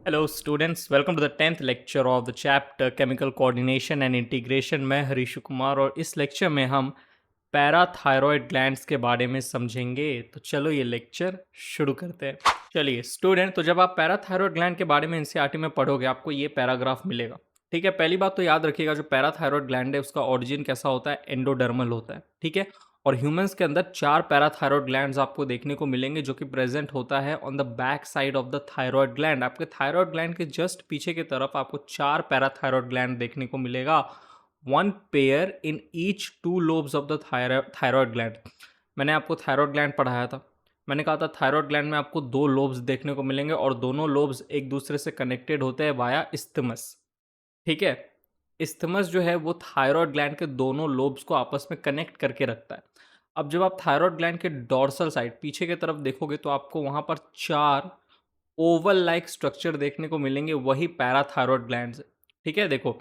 Hello students, welcome to the 10th lecture of the chapter chemical coordination and integration. मैं हरीशु कुमार और इस lecture में हम पैराथायरॉयड ग्लैंड्स के बारे में समझेंगे। तो चलो ये लेक्चर शुरू करते हैं। चलिए स्टूडेंट, तो जब आप पैराथायरॉयड ग्लैंड के बारे में एनसीईआरटी में पढ़ोगे आपको ये पैराग्राफ मिलेगा। ठीक है, पहली बात तो याद रखिएगा, जो पैराथायरॉयड ग्लैंड है उसका ओरिजिन कैसा होता है, एंडोडर्मल होता है। ठीक है, और ह्यूमंस के अंदर 4 पैराथायरॉयड ग्लैंड्स आपको देखने को मिलेंगे जो कि प्रेजेंट होता है on the back side of the thyroid gland. आपके थायरॉयड ग्लैंड के जस्ट पीछे की तरफ आपको 4 पैराथायरॉयड ग्लैंड देखने को मिलेगा, 1 pair in each 2 lobes of the thyroid gland. मैंने आपको थायरॉयड ग्लैंड पढ़ाया था, मैंने कहा था थायरॉयड ग्लैंड में आपको 2 लोब्स देखने को मिलेंगे और दोनों लोब्स एक दूसरे से कनेक्टेड होते हैं वाया इस्थमस। ठीक है, इस्थमस जो है वो थायरॉयड ग्लैंड के दोनों लोब्स को आपस में कनेक्ट करके रखता है। अब जब आप थायरॉयड ग्लैंड के डॉर्सल साइड पीछे की तरफ देखोगे तो आपको वहां पर 4 ओवल लाइक स्ट्रक्चर देखने को मिलेंगे, वही पैराथायरॉयड ग्लैंड्स है। ठीक है, देखो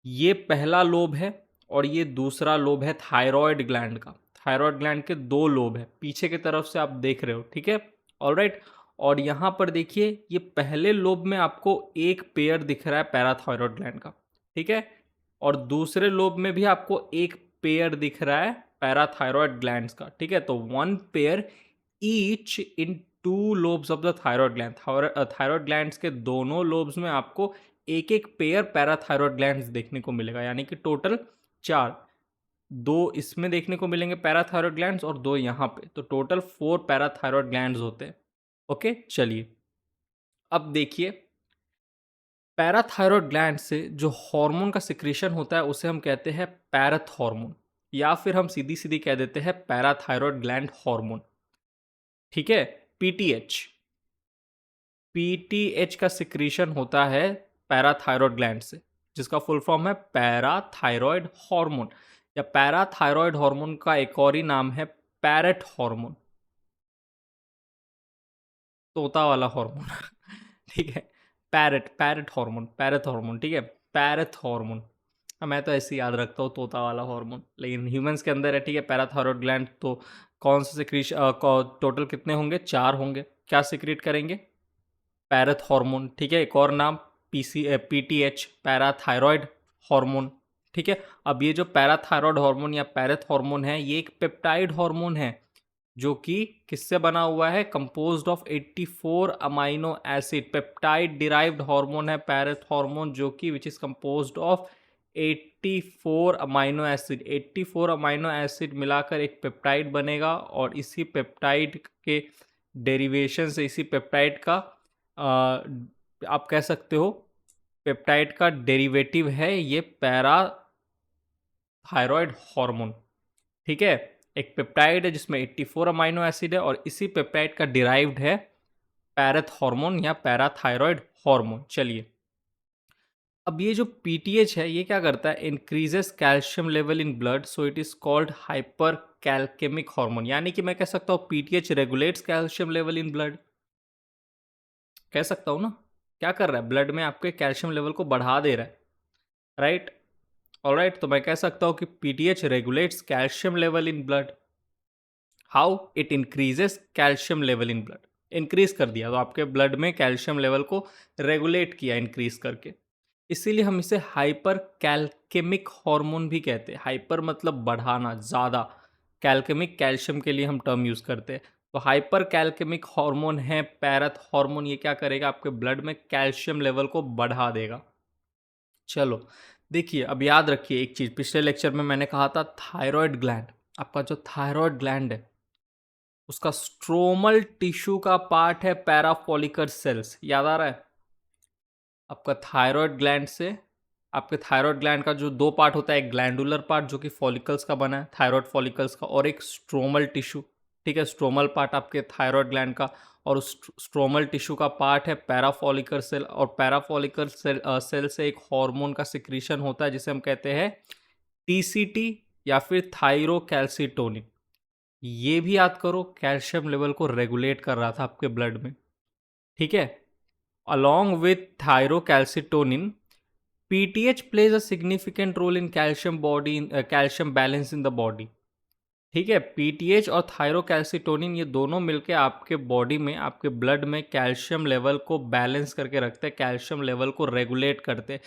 ये पहला लोब है और ये दूसरा लोब है थायरॉयड ग्लैंड का। थायरॉयड ग्लैंड के 2 लोब है पीछे की तरफ से आप देख रहे हो। ठीक है, ऑलराइट। और यहाँ पर देखिए ये पहले लोब में आपको एक पेयर दिख रहा है पैराथायरॉयड ग्लैंड का। ठीक है, और दूसरे लोब में भी आपको एक पेयर दिख रहा है पैराथायरॉयड ग्लैंड्स का। ठीक है, तो 1 pair each in 2 lobes of the thyroid gland. Thyroid glands के दोनों लोब्स में आपको एक एक पेयर पैराथायरॉयड ग्लैंड्स देखने को मिलेगा, यानी कि टोटल 4। 2 इसमें देखने को मिलेंगे पैराथायरॉयड ग्लैंड्स और 2 यहाँ पे, तो टोटल 4 पैराथायरॉयड ग्लैंड्स होते हैं। ओके, चलिए अब देखिए पैराथायरॉयड ग्लैंड से जो हार्मोन का सिक्रीशन होता है उसे हम कहते हैं पैरथ हार्मोन, या फिर हम सीधी सीधी कह देते हैं पैराथायरॉयड ग्लैंड हार्मोन। ठीक है, पीटीएच। पीटीएच का सिक्रीशन होता है पैराथायरॉयड ग्लैंड से, जिसका फुल फॉर्म है पैराथायरॉयड हार्मोन, या पैराथायरॉयड हार्मोन का एक और ही नाम है पैरेट हार्मोन, तोता वाला हार्मोन। ठीक है, parrot parrot hormone, parrot hormone. ठीक है, पैरेट हार्मोन। मैं तो ऐसे ही याद रखता हूँ तोता वाला हार्मोन, लेकिन ह्यूमंस के अंदर है। ठीक है, पैराथायरॉयड ग्लैंड तो कौन सा सिक्रीश टोटल कितने होंगे, 4 होंगे। क्या सिक्रीट करेंगे, पैरेथ हार्मोन। ठीक है, एक और नाम पीटीएच, पैराथायरॉयड हार्मोन। ठीक है, अब ये जो पैराथायरॉयड हार्मोन या पैरेथ हार्मोन है ये एक पेप्टाइड हार्मोन है जो कि किससे बना हुआ है, composed of 84 amino acid. Peptide derived hormone है पैरेथ हार्मोन, जो कि which is composed of 84 amino acid. 84 amino acid मिलाकर एक पेप्टाइड बनेगा और इसी पेप्टाइड के डेरिवेशन से, इसी पेप्टाइड का आप कह सकते हो पेप्टाइड का डेरिवेटिव है ये पैराथायरॉयड हार्मोन। ठीक है, एक पेप्टाइड है जिसमें 84 अमाइनो एसिड है और इसी पेप्टाइड का डिराइव्ड है पैरेथ हार्मोन या पैराथायरॉयड हार्मोन। चलिए अब ये जो पीटीएच है ये क्या करता है, increases calcium level in blood, so it is called hyper calcemic hormone. यानी कि मैं कह सकता हूँ PTH regulates calcium level in blood, कह सकता हूँ ना। क्या कर रहा है, ब्लड में आपके कैल्शियम लेवल को बढ़ा दे रहा है, राइट। ऑलराइट, तो मैं कह सकता हूँ कि PTH regulates calcium level in blood. How, it increases calcium level in blood. Increase कर दिया तो आपके ब्लड में कैल्शियम लेवल को रेगुलेट किया इंक्रीज करके, इसीलिए हम इसे हाइपर कैल्केमिक हार्मोन भी कहते हैं। हाइपर मतलब बढ़ाना, ज़्यादा। कैल्केमिक कैल्शियम के लिए हम टर्म यूज़ करते हैं। तो हाइपर कैल्केमिक हार्मोन है पैरथ हार्मोन, ये क्या करेगा, आपके ब्लड में कैल्शियम लेवल को बढ़ा देगा। चलो देखिए, अब याद रखिए एक चीज़, पिछले लेक्चर में मैंने कहा था थायरॉयड ग्लैंड, आपका जो थायरॉयड ग्लैंड है उसका स्ट्रोमल टिश्यू का पार्ट है पैराफोलिकल सेल्स। याद आ रहा है, आपका थायरॉयड ग्लैंड से, आपके थायरॉयड ग्लैंड का जो 2 पार्ट होता है, एक ग्लैंडुलर पार्ट जो कि फॉलिकल्स का बना है, थायरॉयड फॉलिकल्स का, और एक स्ट्रोमल टिश्यू। ठीक है, स्ट्रोमल पार्ट आपके थायरॉयड ग्लैंड का, और उस स्ट्रोमल टिश्यू का पार्ट है पैराफॉलिकल सेल। और पैराफॉलिकल सेल से एक हार्मोन का सिक्रीशन होता है जिसे हम कहते हैं टीसीटी या फिर थायरोकैल्सिटोनिन। ये भी याद करो, कैल्शियम लेवल को रेगुलेट कर रहा था आपके ब्लड में। ठीक है, along with thyrocalcitonin, PTH plays a significant role in calcium balance in the body. ठीक है, पीटीएच और थायरोकैल्सिटोनिन ये दोनों मिलके आपके बॉडी में, आपके ब्लड में कैल्शियम लेवल को बैलेंस करके रखते हैं, कैल्शियम लेवल को रेगुलेट करते हैं।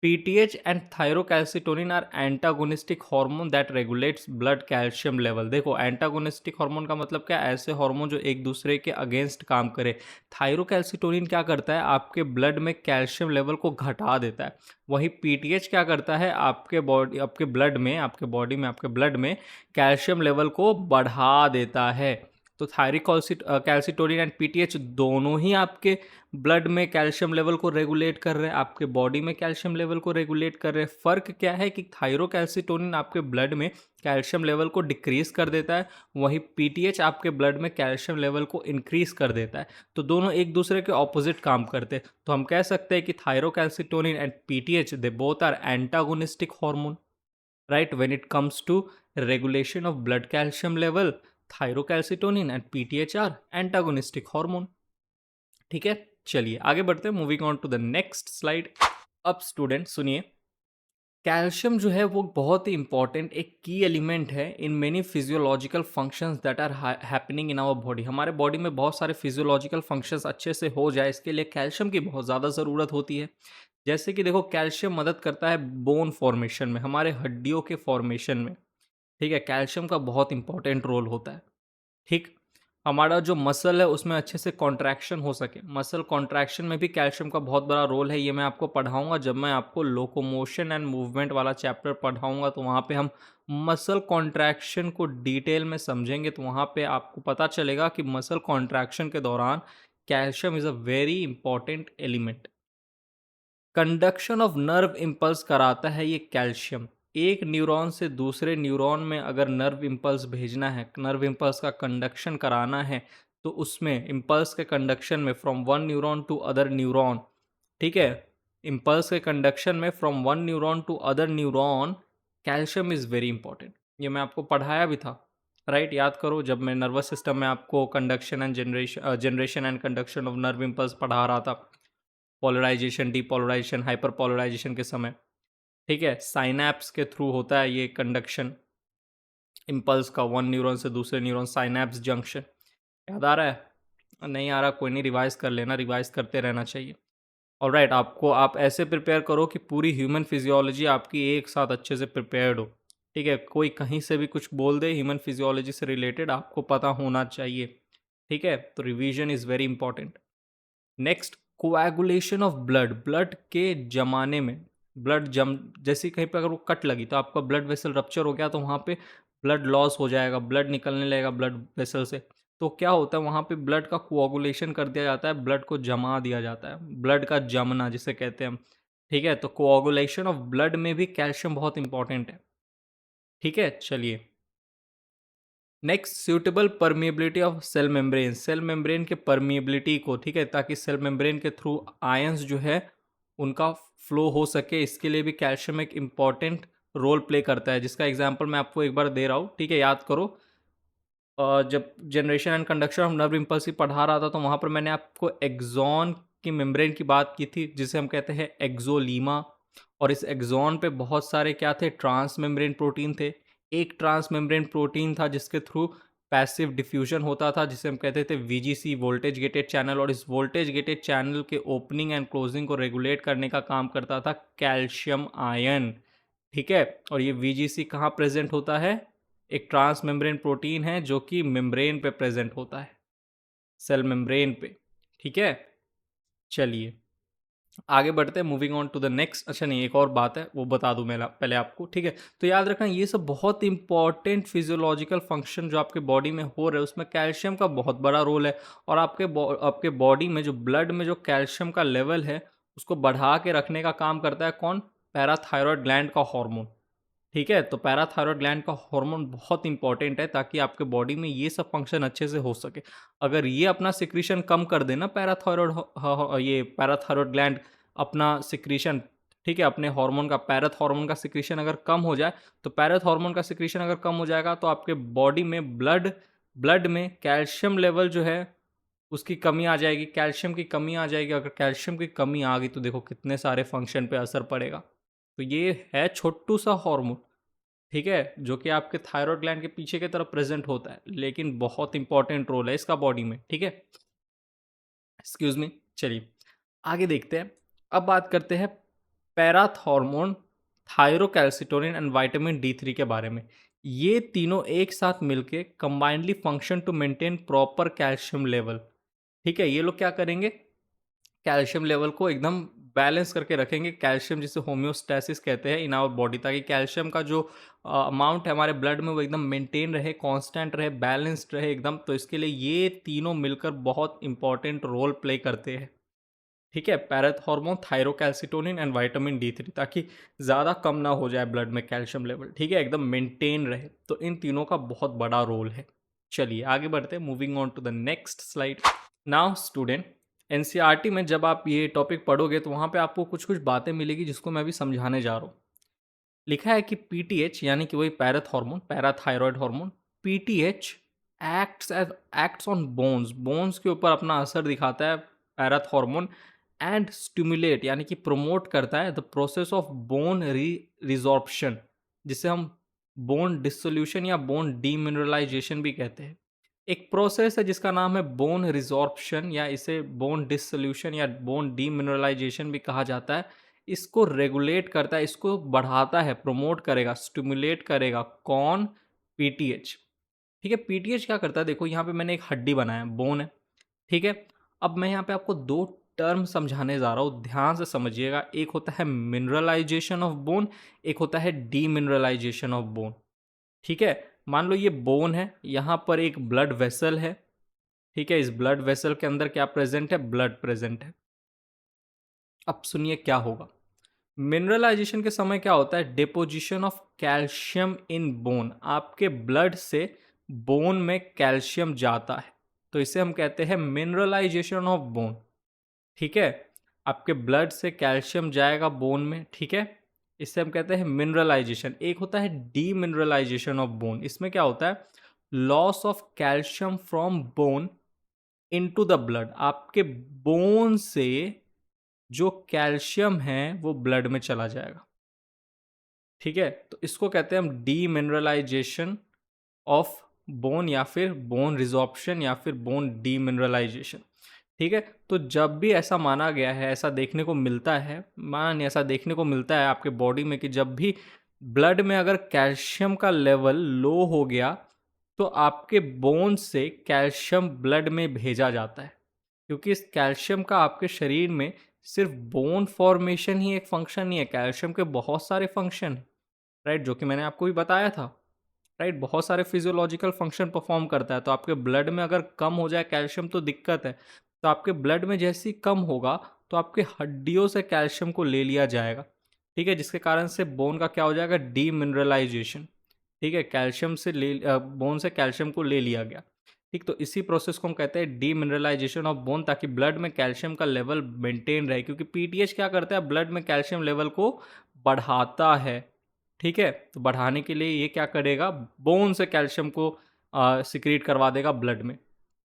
PTH and thyrocalcitonin are antagonistic hormone that regulates blood calcium level। देखो एंटागोनिस्टिक हार्मोन का मतलब क्या, ऐसे हार्मोन जो एक दूसरे के अगेंस्ट काम करे। थायरोकैल्सिटोनिन क्या करता है, आपके ब्लड में कैल्शियम लेवल को घटा देता है। वहीं पीटीएच क्या करता है, आपके बॉडी, आपके ब्लड में, आपके बॉडी में, आपके ब्लड में कैल्शियम लेवल को बढ़ा देता है। तो थायरोकैल्सिटोनिन एंड पीटीएच दोनों ही आपके ब्लड में कैल्शियम लेवल को रेगुलेट कर रहे हैं, आपके बॉडी में कैल्शियम लेवल को रेगुलेट कर रहे हैं। फ़र्क क्या है कि थायरोकैल्सिटोनिन आपके ब्लड में कैल्शियम लेवल को डिक्रीज कर देता है, वहीं पीटीएच आपके ब्लड में कैल्शियम लेवल को इंक्रीज कर देता है। तो दोनों एक दूसरे के ऑपोजिट काम करते हैं। तो हम कह सकते हैं कि thyrocalcitonin and PTH they both are antagonistic hormone, right, when it comes to regulation of blood calcium level. Thyrocalcitonin and PTH are antagonistic hormone. ठीक है, चलिए आगे बढ़ते हैं, moving on to the next slide. अब स्टूडेंट सुनिए, calcium जो है वो बहुत ही इंपॉर्टेंट एक की एलिमेंट है in many physiological functions that are happening in our body. हमारे बॉडी में बहुत सारे फिजियोलॉजिकल फंक्शंस अच्छे से हो जाए, इसके लिए कैल्शियम की बहुत ज़्यादा ज़रूरत होती है। जैसे कि देखो, कैल्शियम मदद करता है बोन फॉर्मेशन में, हमारे हड्डियों के फॉर्मेशन में। ठीक है, कैल्शियम का बहुत इंपॉर्टेंट रोल होता है। ठीक, हमारा जो मसल है उसमें अच्छे से कॉन्ट्रैक्शन हो सके, मसल कॉन्ट्रैक्शन में भी कैल्शियम का बहुत बड़ा रोल है। ये मैं आपको पढ़ाऊंगा जब मैं आपको लोकोमोशन एंड मूवमेंट वाला चैप्टर पढ़ाऊंगा, तो वहाँ पे हम मसल कॉन्ट्रैक्शन को डिटेल में समझेंगे। तो वहाँ पे आपको पता चलेगा कि मसल कॉन्ट्रैक्शन के दौरान calcium is a very important element. Conduction of nerve impulse कराता है ये कैल्शियम। एक न्यूरॉन से दूसरे न्यूरॉन में अगर नर्व इम्पल्स भेजना है, नर्व इम्पल्स का कंडक्शन कराना है, तो उसमें इम्पल्स के कंडक्शन में from one neuron to other neuron, ठीक है, इम्पल्स के कंडक्शन में from one neuron to other neuron calcium is very important. ये मैं आपको पढ़ाया भी था, राइट, याद करो जब मैं नर्वस सिस्टम में आपको conduction and generation and conduction of nerve impulse पढ़ा रहा था, पोलराइजेशन, डीपोलराइजेशन, हाइपर पोलराइजेशन के समय। ठीक है, साइनैप्स के थ्रू होता है ये कंडक्शन इम्पल्स का, वन न्यूरॉन से दूसरे न्यूरॉन, साइनैप्स जंक्शन। याद आ रहा है? नहीं आ रहा, कोई नहीं, रिवाइज कर लेना, रिवाइज करते रहना चाहिए। ऑलराइट, आपको आप ऐसे प्रिपेयर करो कि पूरी ह्यूमन फिजियोलॉजी आपकी एक साथ अच्छे से प्रिपेयर्ड हो। ठीक है, कोई कहीं से भी कुछ बोल दे ह्यूमन फिजियोलॉजी से रिलेटेड, आपको पता होना चाहिए। ठीक है, तो revision is very important. Next, coagulation of blood, blood के जमाने में, ब्लड जम, जैसे कहीं पर अगर वो कट लगी तो आपका ब्लड वेसल रप्चर हो गया, तो वहाँ पे ब्लड लॉस हो जाएगा, ब्लड निकलने लगेगा ब्लड वेसल से। तो क्या होता है, वहाँ पे ब्लड का कोएगुलेशन कर दिया जाता है, ब्लड को जमा दिया जाता है, ब्लड का जमना जिसे कहते हैं हम। ठीक है, तो कोएगुलेशन ऑफ ब्लड में भी कैल्शियम बहुत इंपॉर्टेंट है। ठीक है, चलिए next, suitable permeability of cell membrane, cell membrane के परमिएबिलिटी को, ठीक है, ताकि सेल मेम्ब्रेन के थ्रू आयंस जो है उनका फ्लो हो सके, इसके लिए भी कैल्शियम एक इम्पॉर्टेंट रोल प्ले करता है, जिसका एग्जांपल मैं आपको एक बार दे रहा हूँ। ठीक है, याद करो, जब generation and conduction of nerve impulse पढ़ा रहा था, तो वहाँ पर मैंने आपको एक्सॉन की मेम्ब्रेन की बात की थी, जिसे हम कहते हैं एक्सोलीमा। और इस एक्सॉन पे बहुत सारे क्या थे, ट्रांस मेम्ब्रेन प्रोटीन थे। एक ट्रांस मेम्ब्रेन प्रोटीन था जिसके थ्रू पैसिव डिफ्यूजन होता था, जिसे हम कहते थे वीजीसी, वोल्टेज गेटेड चैनल। और इस वोल्टेज गेटेड चैनल के ओपनिंग एंड क्लोजिंग को रेगुलेट करने का काम करता था कैल्शियम आयन। ठीक है, और ये वीजीसी कहाँ प्रेजेंट होता है, एक ट्रांस मेम्ब्रेन प्रोटीन है जो कि मेम्ब्रेन पे प्रेजेंट होता है, सेल मेम्ब्रेन पे। ठीक है, चलिए आगे बढ़ते हैं, moving on to the next. अच्छा नहीं, एक और बात है वो बता दूं मैं पहले आपको। ठीक है, तो याद रखना ये सब बहुत इंपॉर्टेंट फिजियोलॉजिकल फंक्शन जो आपके बॉडी में हो रहे हैं, उसमें कैल्शियम का बहुत बड़ा रोल है। और आपके बॉडी में जो ब्लड में जो कैल्शियम का लेवल है उसको बढ़ा के रखने का काम करता है कौन, पैराथायरॉयड ग्लैंड का हार्मोन। ठीक है, तो पैराथायरॉयड ग्लैंड का हार्मोन बहुत इंपॉर्टेंट है ताकि आपके बॉडी में ये सब फंक्शन अच्छे से हो सके। अगर ये अपना सिक्रीशन कम कर देना, ये पैराथायरॉयड ग्लैंड अपना सिक्रीशन, ठीक है, अपने हार्मोन का, पैराथ हार्मोन का सिक्रीशन अगर कम हो जाए, तो पैराथ हार्मोन का सिक्रीशन अगर कम हो जाएगा तो आपके बॉडी में ब्लड में कैल्शियम लेवल जो है उसकी कमी आ जाएगी, कैल्शियम की कमी आ जाएगी। अगर कैल्शियम की कमी आ गई तो देखो कितने सारे फंक्शन पे असर पड़ेगा। तो ये है छोटू सा हार्मोन। ठीक है, जो कि आपके थायराइड ग्लैंड के पीछे की तरफ प्रेजेंट होता है, लेकिन बहुत इंपॉर्टेंट रोल है इसका बॉडी में। ठीक है, एक्सक्यूज मी। चलिए आगे देखते हैं। अब बात करते हैं parathormone, thyrocalcitonin and vitamin D3 के बारे में। ये तीनों एक साथ मिलके combinedly function to maintain proper calcium level. ठीक है, ये लोग क्या करेंगे, कैल्शियम लेवल को एकदम बैलेंस करके रखेंगे। कैल्शियम जिसे होम्योस्टैसिस कहते हैं इन आवर बॉडी, ताकि कैल्शियम का जो अमाउंट है हमारे ब्लड में वो एकदम मेंटेन रहे, कांस्टेंट रहे, बैलेंस्ड रहे एकदम। तो इसके लिए ये तीनों मिलकर बहुत इंपॉर्टेंट रोल प्ले करते हैं। ठीक है, पैराथ hormone, thyrocalcitonin and vitamin D3, ताकि ज़्यादा कम ना हो जाए ब्लड में कैल्शियम लेवल। ठीक है, एकदम मेंटेन रहे। तो इन तीनों का बहुत बड़ा रोल है। चलिए आगे बढ़ते हैं, moving on to the next slide. Now student, NCERT में जब आप ये टॉपिक पढ़ोगे तो वहाँ पे आपको कुछ कुछ बातें मिलेगी जिसको मैं अभी समझाने जा रहा हूँ। लिखा है कि पीटीएच यानी कि वही पैराथ hormone, parathyroid hormone, PTH acts on bones, bones के ऊपर अपना असर दिखाता है पैराथ हार्मोन, एंड स्टिमुलेट यानी कि प्रमोट करता है the process of bone resorption, जिसे हम बोन डिसोल्यूशन या बोन डीमिनरलाइजेशन भी कहते हैं। एक प्रोसेस है जिसका नाम है बोन रिजॉर्प्शन, या इसे बोन डिसोल्यूशन या बोन डीमिनरलाइजेशन भी कहा जाता है। इसको रेगुलेट करता है, इसको बढ़ाता है, प्रमोट करेगा, स्टिमुलेट करेगा। कौन? पीटीएच। ठीक है, पीटीएच क्या करता है, देखो यहाँ पे मैंने एक हड्डी बनाया, बोन है। ठीक है, अब मैं यहाँ पे आपको दो टर्म समझाने जा रहा हूँ, ध्यान से समझिएगा। एक होता है मिनरलाइजेशन ऑफ बोन, एक होता है डीमिनरलाइजेशन ऑफ बोन। ठीक है, मान लो ये बोन है, यहाँ पर एक ब्लड वेसल है। ठीक है, इस ब्लड वेसल के अंदर क्या प्रेजेंट है? ब्लड प्रेजेंट है। अब सुनिए क्या होगा। मिनरलाइजेशन के समय क्या होता है? Deposition of calcium in bone, आपके ब्लड से बोन में कैल्शियम जाता है, तो इसे हम कहते हैं मिनरलाइजेशन ऑफ बोन। ठीक है, आपके ब्लड से कैल्शियम जाएगा बोन में। ठीक है, इसे हम कहते हैं मिनरलाइजेशन। एक होता है डीमिनरलाइजेशन ऑफ बोन, इसमें क्या होता है? Loss of calcium from bone into the blood, आपके बोन से जो कैल्शियम है वो ब्लड में चला जाएगा। ठीक है, तो इसको कहते हैं हम डीमिनरलाइजेशन ऑफ बोन, या फिर बोन रिजॉर्प्शन, या फिर बोन डीमिनरलाइजेशन। ठीक है, तो जब भी ऐसा माना गया है, ऐसा देखने को मिलता है, ऐसा देखने को मिलता है आपके बॉडी में कि जब भी ब्लड में अगर कैल्शियम का लेवल लो हो गया तो आपके बोन से कैल्शियम ब्लड में भेजा जाता है। क्योंकि इस कैल्शियम का आपके शरीर में सिर्फ बोन फॉर्मेशन ही एक फंक्शन नहीं है, कैल्शियम के बहुत सारे फंक्शन, राइट, जो कि मैंने आपको भी बताया था। राइट, बहुत सारे फिजियोलॉजिकल फंक्शन परफॉर्म करता है। तो आपके ब्लड में अगर कम हो जाए कैल्शियम तो दिक्कत है। तो आपके ब्लड में जैसे ही कम होगा तो आपके हड्डियों से कैल्शियम को ले लिया जाएगा। ठीक है, जिसके कारण से बोन का क्या हो जाएगा? डीमिनरलाइजेशन। ठीक है, कैल्शियम से बोन से कैल्शियम को ले लिया गया। ठीक, तो इसी प्रोसेस को हम कहते हैं डीमिनरलाइजेशन ऑफ बोन, ताकि ब्लड में कैल्शियम का लेवल मेंटेन रहे। क्योंकि पीटीएच क्या करता है? ब्लड में कैल्शियम लेवल को बढ़ाता है। ठीक है, तो बढ़ाने के लिए ये क्या करेगा? बोन से कैल्शियम को सिक्रीट करवा देगा ब्लड में।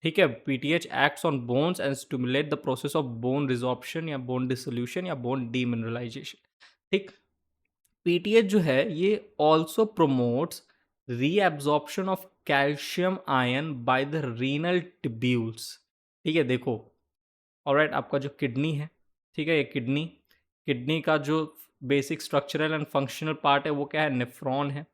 ठीक है, PTH acts on bones and stimulate the process of bone resorption या बोन डिसोल्यूशन या बोन डीमिनरलाइजेशन। ठीक, पीटीएच जो है ये also promotes reabsorption of calcium ion by the renal tubules. ठीक है, देखो, ऑलराइट, आपका जो किडनी है, ठीक है, ये किडनी, किडनी का जो basic structural and functional part है वो क्या है? नेफ्रॉन है,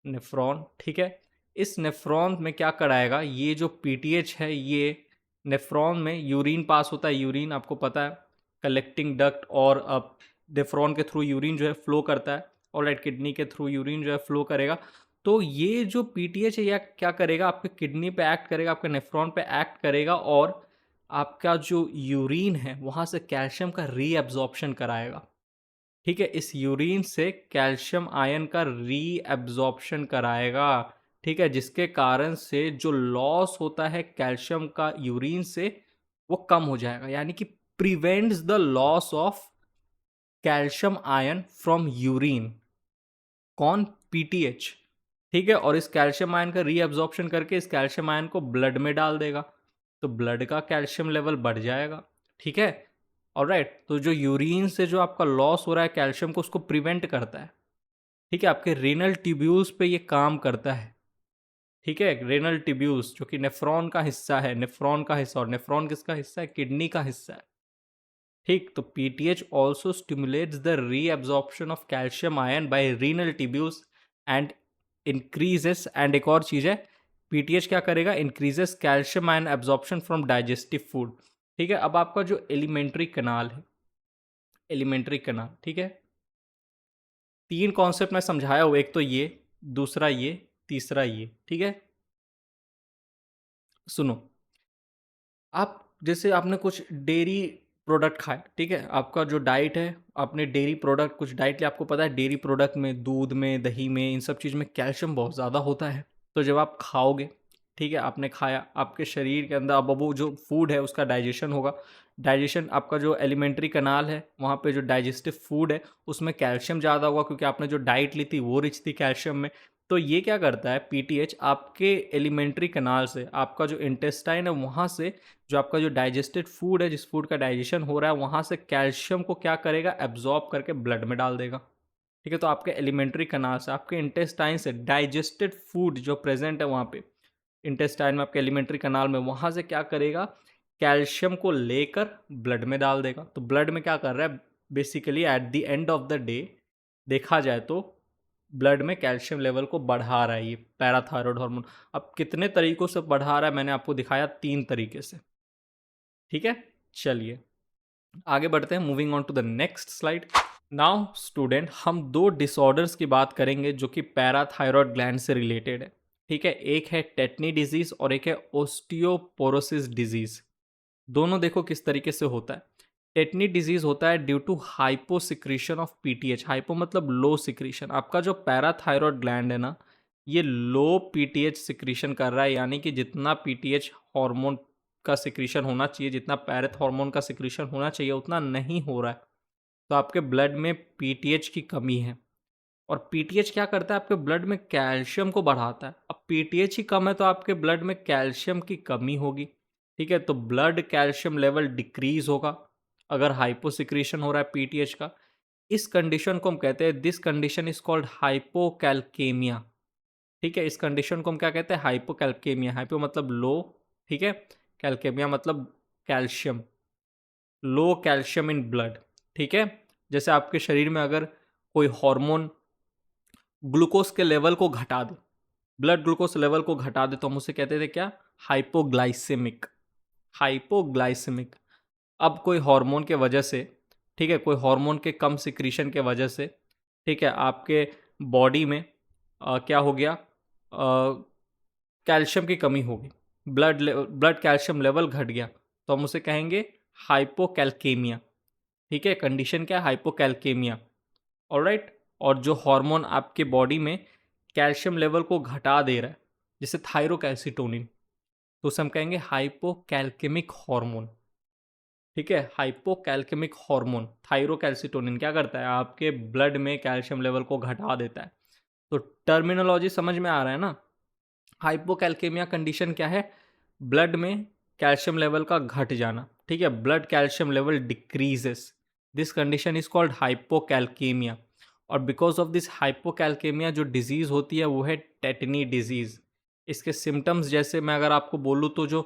नेफ्रॉन। ठीक है, इस नेफ्रॉन में क्या कराएगा? ये जो पीटीएच है ये नेफ्रॉन में यूरिन पास होता है। यूरिन आपको पता है कलेक्टिंग डक्ट, और अब नेफ्रॉन के थ्रू यूरिन जो है फ्लो करता है, और राइट, किडनी के थ्रू यूरिन जो है फ्लो करेगा। तो ये जो पीटीएच है यह क्या करेगा? आपके किडनी पे एक्ट करेगा, आपके नेफ्रॉन पे एक्ट करेगा, और आपका जो यूरिन है वहाँ से कैल्शियम का रीअब्जॉर्प्शन कराएगा। ठीक है, इस यूरिन से कैल्शियम आयन का रीअब्जॉर्प्शन कराएगा। ठीक है, जिसके कारण से जो लॉस होता है कैल्शियम का यूरिन से वो कम हो जाएगा, यानी कि prevents the loss of calcium ion from urine. कौन? पीटीएच। ठीक है, और इस कैल्शियम आयन का रीअब्जॉर्प्शन करके इस कैल्शियम आयन को ब्लड में डाल देगा, तो ब्लड का कैल्शियम लेवल बढ़ जाएगा। ठीक है, ऑलराइट, तो जो यूरिन से जो आपका लॉस हो रहा है कैल्शियम को, उसको प्रिवेंट करता है। ठीक है, आपके रेनल ट्यूब्यूल्स पे ये काम करता है। ठीक है, रेनल ट्यूब्यूल्स जो कि नेफ्रॉन का हिस्सा है, नेफ्रॉन का हिस्सा, और नेफ्रॉन किसका हिस्सा है? किडनी का हिस्सा है। ठीक, तो PTH also stimulates the reabsorption of calcium ion bye renal tubules and increases, and एक और चीज है, पीटीएच क्या करेगा? Increases calcium ion absorption from digestive food. ठीक है, अब आपका जो एलिमेंट्री कनाल है, एलिमेंट्री कनाल, ठीक है, तीन कॉन्सेप्ट मैं समझाया हूँ, एक तो ये, दूसरा ये, तीसरा ये। ठीक है, सुनो, आप जैसे आपने कुछ डेयरी प्रोडक्ट खाए, ठीक है, आपका जो डाइट है, आपने डेयरी प्रोडक्ट कुछ डाइट लिया, आपको पता है डेयरी प्रोडक्ट में, दूध में, दही में, इन सब चीज़ में कैल्शियम बहुत ज़्यादा होता है। तो जब आप खाओगे, ठीक है, आपने खाया, आपके शरीर के अंदर अब वो जो फूड है उसका डाइजेशन होगा। डाइजेशन, आपका जो एलिमेंट्री कनाल है वहाँ पे जो डाइजेस्टिव फूड है उसमें कैल्शियम ज़्यादा होगा, क्योंकि आपने जो डाइट ली थी वो रिच थी कैल्शियम में। तो ये क्या करता है, पीटीएच आपके एलिमेंट्री कनाल से, आपका जो इंटेस्टाइन है वहाँ से, जो आपका जो डाइजेस्टेड फूड है, जिस फूड का डाइजेशन हो रहा है, वहाँ से कैल्शियम को क्या करेगा? एब्जॉर्ब करके ब्लड में डाल देगा। ठीक है, तो आपके एलिमेंट्री कनाल से, आपके इंटेस्टाइन से डाइजेस्टेड फूड जो प्रेजेंट है वहाँ पे इंटेस्टाइन में, आपके एलिमेंट्री कनाल में, वहाँ से क्या करेगा? कैल्शियम को लेकर ब्लड में डाल देगा। तो ब्लड में क्या कर रहा है? Basically at the end of the day देखा जाए तो ब्लड में कैल्शियम लेवल को बढ़ा रहा है ये पैराथायरॉयड हार्मोन। अब कितने तरीकों से बढ़ा रहा है मैंने आपको दिखाया, 3 तरीके से। ठीक है, चलिए आगे बढ़ते हैं, moving on to the next slide. Now student, हम दो डिसऑर्डर्स की बात करेंगे जो कि पैराथायरॉयड ग्लैंड से रिलेटेड है। ठीक है, एक है टेटनी डिजीज और एक है ओस्टियोपोरोसिस डिजीज। दोनों देखो किस तरीके से होता है। टेटनी डिजीज होता है due to hypo secretion of PTH. Hypo मतलब लो सिक्रीशन। आपका जो पैराथायरॉयड ग्लैंड है ना, ये लो पीटीएच सिक्रीशन कर रहा है, यानी कि जितना पीटीएच हार्मोन का सिक्रीशन होना चाहिए, जितना पैरेथ हार्मोन का सिक्रीशन होना चाहिए, उतना नहीं हो रहा है। तो आपके ब्लड में पीटीएच की कमी है। और पीटीएच क्या करता है? आपके ब्लड में कैल्शियम को बढ़ाता है। अब पीटीएच ही कम है तो आपके ब्लड में कैल्शियम की कमी होगी। ठीक है, तो ब्लड कैल्शियम लेवल डिक्रीज होगा अगर हाइपोसिक्रीशन हो रहा है पीटीएच का। इस कंडीशन को हम कहते हैं, दिस कंडीशन इज कॉल्ड हाइपोकैल्केमिया। ठीक है, इस कंडीशन को हम क्या कहते हैं? हाइपोकैल्केमिया। हाइपो मतलब लो, ठीक है, कैल्केमिया मतलब calcium, low calcium in blood. ठीक है, जैसे आपके शरीर में अगर कोई हार्मोन ग्लूकोज के लेवल को घटा दे, ब्लड ग्लूकोज लेवल को घटा दे, तो हम उसे कहते थे क्या? हाइपोग्लाइसेमिक। हाइपोग्लाइसेमिक। अब कोई हार्मोन के वजह से, ठीक है, कोई हार्मोन के कम सिक्रीशन के वजह से, ठीक है, आपके बॉडी में क्या हो गया? कैल्शियम की कमी होगी, ब्लड कैल्शियम लेवल घट गया, तो हम उसे कहेंगे हाइपोकैल्केमिया। ठीक है, कंडीशन क्या है? हाइपोकैल्केमिया। ऑलराइट। और जो हार्मोन आपके बॉडी में कैल्शियम लेवल को घटा दे रहा है, जैसे थायरोकैल्सिटोनिन, तो उसे हम कहेंगे हाइपोकैल्केमिक हार्मोन। ठीक है, हाइपोकैल्केमिक हार्मोन थायरोकैल्सिटोनिन क्या करता है? आपके ब्लड में कैल्शियम लेवल को घटा देता है। तो टर्मिनोलॉजी समझ में आ रहा है ना? हाइपोकैल्केमिया कंडीशन क्या है? ब्लड में कैल्शियम लेवल का घट जाना। ठीक है, blood calcium level decreases, this condition is called hypocalcemia. और बिकॉज ऑफ दिस हाइपोकैल्केमिया जो डिजीज होती है वो है टेटनी डिजीज। इसके सिम्टम्स जैसे मैं अगर आपको बोलूँ तो जो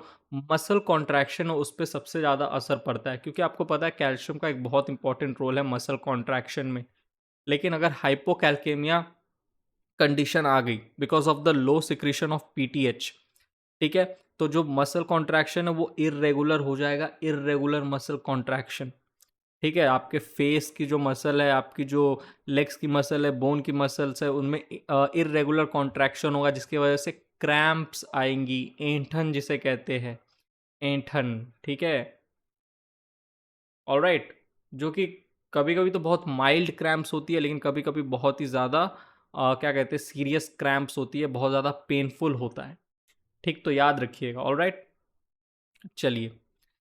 मसल कॉन्ट्रैक्शन है उस पर सबसे ज़्यादा असर पड़ता है, क्योंकि आपको पता है कैल्शियम का एक बहुत इंपॉर्टेंट रोल है मसल कॉन्ट्रैक्शन में। लेकिन अगर हाइपोकैल्केमिया कंडीशन आ गई because of the low secretion of PTH, ठीक है, तो जो मसल कॉन्ट्रैक्शन है वो इरेगुलर हो जाएगा, इरेगुलर मसल कॉन्ट्रैक्शन। ठीक है, आपके फेस की जो मसल है, आपकी जो लेग्स की मसल है, बोन की मसल्स है, उनमें इरेगुलर कॉन्ट्रैक्शन होगा, जिसकी वजह से क्रैम्प्स आएंगी, ऐंठन जिसे कहते हैं, ऐंठन। ठीक है, ऑलराइट, जो कि कभी कभी तो बहुत माइल्ड क्रैम्प्स होती है, लेकिन कभी कभी बहुत ही ज़्यादा क्या कहते हैं, सीरियस क्रैम्प्स होती है, बहुत ज़्यादा पेनफुल होता है। ठीक, तो याद रखिएगा। ऑलराइट, चलिए,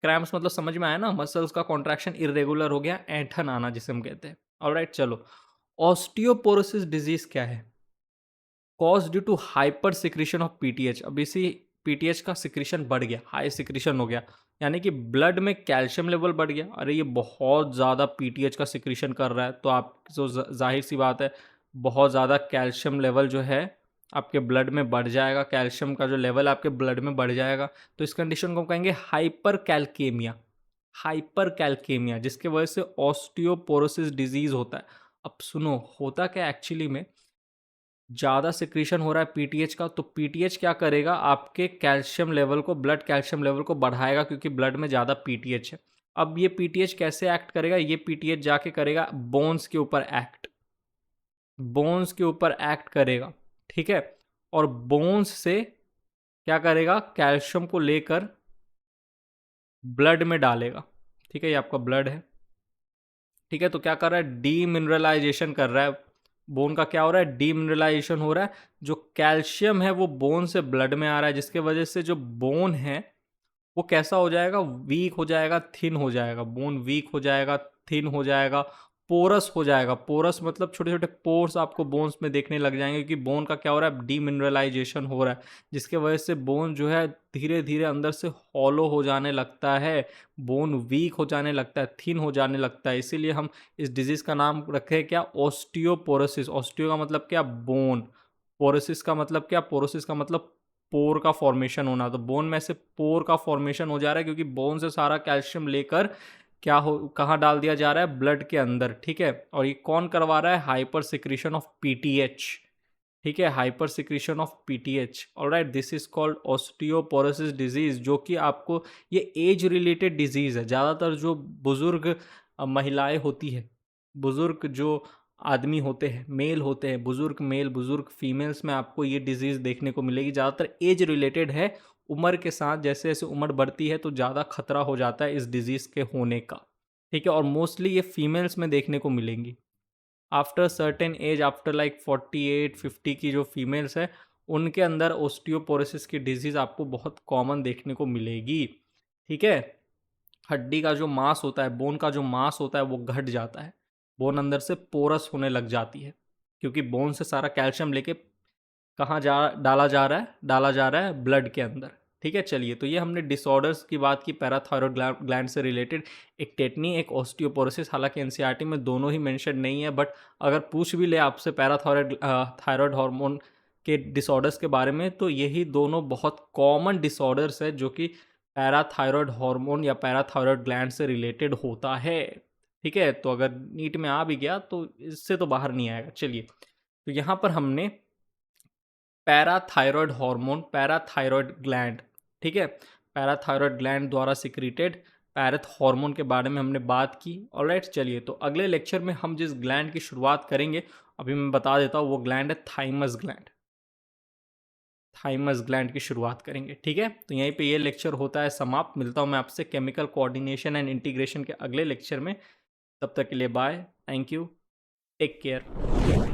क्रैम्प्स मतलब समझ में आया ना? मसल्स का कॉन्ट्रैक्शन इरेगुलर हो गया, ऐंठन आना जिसे हम कहते हैं। ऑलराइट, चलो, ऑस्टियोपोरोसिस डिजीज क्या है? Cause due to hyper secretion of PTH. अब इसी पीटीएच का सिक्रीशन बढ़ गया, हाई सिक्रीशन हो गया, यानी कि ब्लड में कैल्शियम लेवल बढ़ गया। अरे ये बहुत ज़्यादा पीटीएच का सिक्रीशन कर रहा है, तो आप जो जाहिर सी बात है बहुत ज़्यादा कैल्शियम लेवल जो है आपके ब्लड में बढ़ जाएगा, कैल्शियम का जो लेवल आपके ब्लड में बढ़ जाएगा, तो इस कंडीशन को हम कहेंगे हाइपर कैल्केमिया। हाइपर कैल्केमिया जिसके वजह से ऑस्टियोपोरोसिस डिजीज होता है। अब सुनो, होता क्या एक्चुअली में, ज़्यादा सिक्रीशन हो रहा है पीटीएच का, तो पीटीएच क्या करेगा, आपके कैल्शियम लेवल को, ब्लड कैल्शियम लेवल को बढ़ाएगा, क्योंकि ब्लड में ज़्यादा पीटीएच है। अब ये पीटीएच कैसे एक्ट करेगा, ये पीटीएच जाके करेगा बोन्स के ऊपर एक्ट, बोन्स के ऊपर एक्ट करेगा, ठीक है। और बोन्स से क्या करेगा, कैल्शियम को लेकर ब्लड में डालेगा, ठीक है। ये आपका ब्लड है, ठीक है। तो क्या कर रहा है, डीमिनरलाइजेशन कर रहा है। बोन का क्या हो रहा है, डीमिनरलाइजेशन हो रहा है। जो कैल्शियम है वो बोन से ब्लड में आ रहा है, जिसके वजह से जो बोन है वो कैसा हो जाएगा, वीक हो जाएगा, थिन हो जाएगा। बोन वीक हो जाएगा, थिन हो जाएगा, पोरस हो जाएगा। पोरस मतलब छोटे छोटे पोर्स आपको बोन्स में देखने लग जाएंगे, क्योंकि बोन का क्या हो रहा है, डीमिनरलाइजेशन हो रहा है, जिसके वजह से बोन जो है धीरे धीरे अंदर से हॉलो हो जाने लगता है, बोन वीक हो जाने लगता है, थिन हो जाने लगता है। इसीलिए हम इस डिजीज का नाम रखे क्या, ऑस्टियोपोरोसिस। ऑस्टियो का मतलब क्या, बोन। पोरोसिस का मतलब क्या, पोरोसिस का मतलब पोर का फॉर्मेशन होना। तो बोन में से पोर का फॉर्मेशन हो जा रहा है, क्योंकि बोन से सारा कैल्शियम लेकर क्या हो, कहाँ डाल दिया जा रहा है, ब्लड के अंदर, ठीक है। और ये कौन करवा रहा है, हाइपर सिक्रीशन ऑफ पीटीएच, ठीक है, hyper secretion of PTH. Alright, this is called osteoporosis disease, जो कि आपको, ये एज रिलेटेड डिजीज है। ज़्यादातर जो बुजुर्ग महिलाएं होती है, बुजुर्ग जो आदमी होते हैं, मेल होते हैं, बुजुर्ग मेल, बुजुर्ग फीमेल्स में आपको ये डिजीज़ देखने को मिलेगी। ज़्यादातर एज रिलेटेड है, उम्र के साथ जैसे जैसे उम्र बढ़ती है तो ज़्यादा खतरा हो जाता है इस डिजीज़ के होने का, ठीक है। और मोस्टली ये फीमेल्स में देखने को मिलेंगी। After certain age, after like 48-50 की जो फीमेल्स है, उनके अंदर ओस्टियोपोरोसिस की डिजीज़ आपको बहुत कॉमन देखने को मिलेगी, ठीक है। हड्डी का जो मांस होता है, बोन का जो मांस होता है वो घट जाता है, बोन अंदर से पोरस होने लग जाती है, क्योंकि बोन से सारा कैल्शियम लेके कहाँ जा डाला जा रहा है, डाला जा रहा है ब्लड के अंदर, ठीक है। चलिए, तो ये हमने डिसऑर्डर्स की बात की पैराथायरॉयड ग्लैंड से रिलेटेड। एक टेटनी, एक ऑस्टियोपोरोसिस, हालांकि एनसीईआरटी में दोनों ही मेंशन नहीं है, बट अगर पूछ भी ले आपसे पैराथायरॉयड थायराइड हार्मोन के डिसऑर्डर्स के बारे में, तो यही दोनों बहुत कॉमन डिसऑर्डर्स है जो कि पैराथायरॉयड हार्मोन या पैराथायरॉयड ग्लैंड से रिलेटेड होता है, ठीक है। तो अगर नीट में आ भी गया तो इससे तो बाहर नहीं आएगा। चलिए, तो यहाँ पर हमने पैराथायरॉयड हार्मोन, पैराथायरॉयड ग्लैंड, ठीक है, पैराथायरॉयड ग्लैंड द्वारा सिक्रीटेड पैरथ हार्मोन के बारे में हमने बात की। ऑलराइट, चलिए, तो अगले लेक्चर में हम जिस ग्लैंड की शुरुआत करेंगे, अभी मैं बता देता हूँ, वो ग्लैंड है थाइमस ग्लैंड। थाइमस ग्लैंड की शुरुआत करेंगे, ठीक है। तो यहीं पे ये लेक्चर होता है समाप्त। मिलता हूँ मैं आपसे केमिकल कोऑर्डिनेशन एंड इंटीग्रेशन के अगले लेक्चर में। तब तक के लिए bye, thank you, take care.